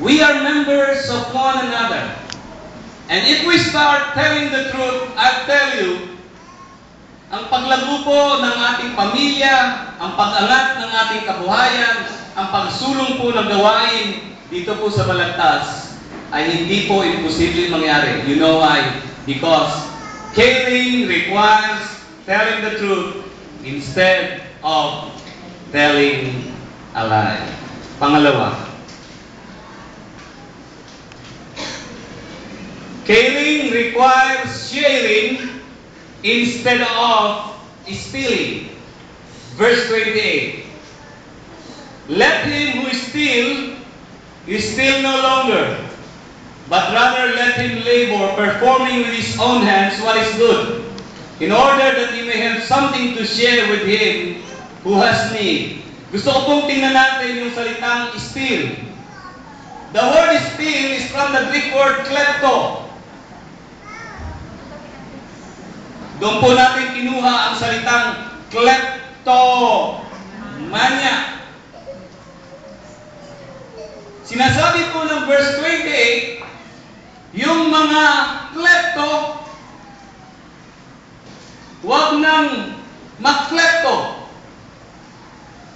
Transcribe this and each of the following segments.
We are members of one another. And if we start telling the truth, I'll tell you, ang paglago po ng ating pamilya, ang pag-angat ng ating kabuhayan, ang pagsulong po ng gawain dito po sa Balagtas ay hindi po imposible mangyari. You know why? Because caring requires telling the truth instead of telling a lie. Pangalawa, caring requires sharing instead of stealing. Verse 28. Let him who steal no longer, but rather let him labor, performing with his own hands what is good, in order that he may have something to share with him who has need. Gusto ko pong tingnan natin yung salitang steal. The word steal is from the Greek word klepto. Doon po natin kinuha ang salitang kleptomania. Sinasabi po ng verse 28, yung mga klepto, huwag nang maklepto.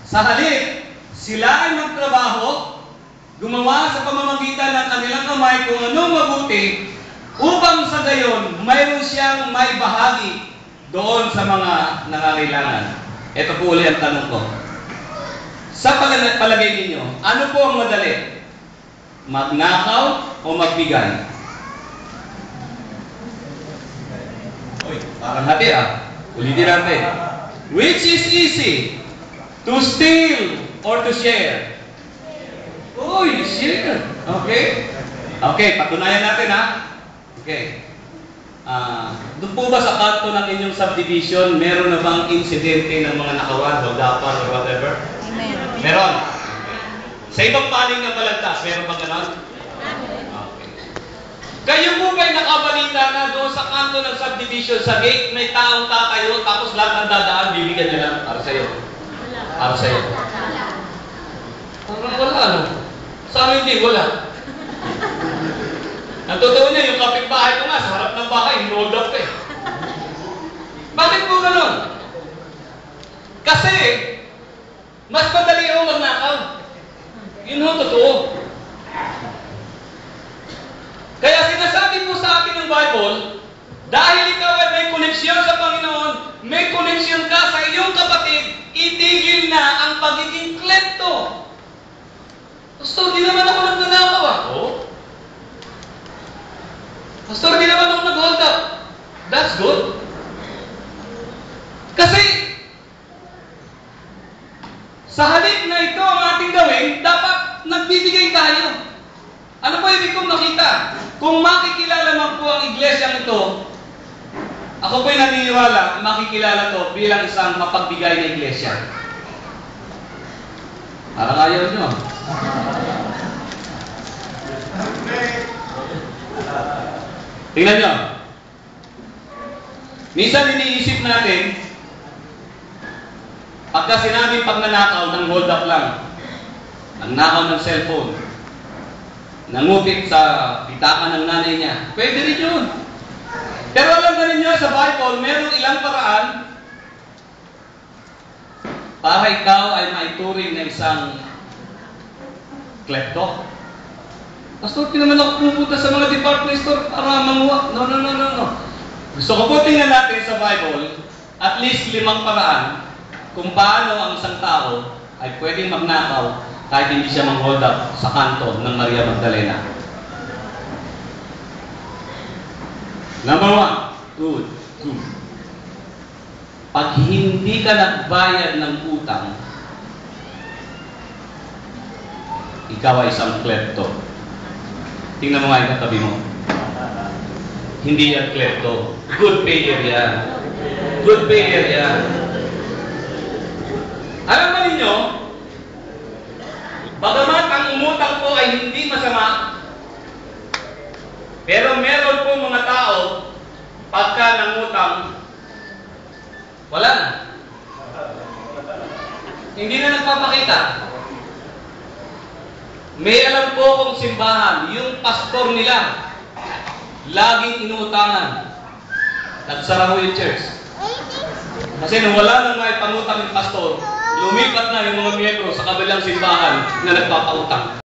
Sa halip, sila ay magtrabaho, gumawa sa pamamagitan ng kanilang kamay kung anong mabuti, upang sa gayon, mayroon siyang may bahagi doon sa mga nangangailangan. Ito po ulit ang tanong ko. Sa palagay ninyo, ano po ang madali? Magnakaw o magbigay? Uy, parang hati Ulitin natin. Which is easy? To steal or to share? Uy, share. Okay? Okay, patunayan natin Okay. Doon po ba sa kanto ng inyong subdivision, meron na bang insidente ng mga nakawan, hagdapan, or whatever? Amen. Meron. Sa ibang panig ng Balagtas, meron bang ganon? Okay. Kayo po ba'y nakabalita na doon sa kanto ng subdivision, sa gate, may taong tatayo, tapos lahat ng dadaan, bibigyan niya lang para sa'yo? Para sa'yo. Parang wala, Sa amin hindi, wala. Ang totoo niya, yung kapitbahay ko nga, sa harap ng bahay, hold up Bakit po ganun? Kasi, mas madali ako magnakaw. Yun ho, totoo. Kaya sinasabi po sa akin ng Bible, dahil ikaw ay may koneksyon sa Panginoon, may koneksyon ka sa iyong kapatid, itigil na ang pagiging klepto. Pastor, di naman ako nagnanakaw Pastor, di naman ako nag-hold up. That's good. Kasi, sa halip na ito ang ating gawin, dapat nagbibigay tayo. Ano po ibig kong makita? Kung makikilala man po ang iglesyang ito, ako po'y naniniwala, makikilala to bilang isang mapagbigay na iglesia. Parang ayaw nyo. Tingnan nyo. Minsan iniisip natin, pagka sinabing pagnanakaw ng hold up lang, nagnakaw ng cellphone, nangupit sa bitakan ng nanay niya, pwede rin yun. Pero alam na ninyo, sa Bible, meron ilang paraan para ikaw ay maituring na isang klepto. Pastor, di naman ako pupunta sa mga department store para manguha. No. Gusto ko po tingnan natin sa Bible, at least 5 paraan kung paano ang isang tao ay pwedeng magnakaw kahit hindi siya mang-hold up sa kanto ng Maria Magdalena. Number 1, good. Pag hindi ka nagbayad ng utang, ikaw ay isang klepto. Tingnan mo nga yung katabi mo. Hindi yan klepto. Good payer yan. Good payer yan. Alam ba ninyo, bagamat ang umutang po ay hindi masama, pero meron po mga tao, pagka nangutang, wala na. Hindi na nagpapakita. May alam po akong simbahan, yung pastor nila, laging inuutangan. Nagsara ho yung church. Kasi nung wala nang may pangutang yung pastor, lumipat na yung mga miyembro sa kabilang simbahan na nagpapautang.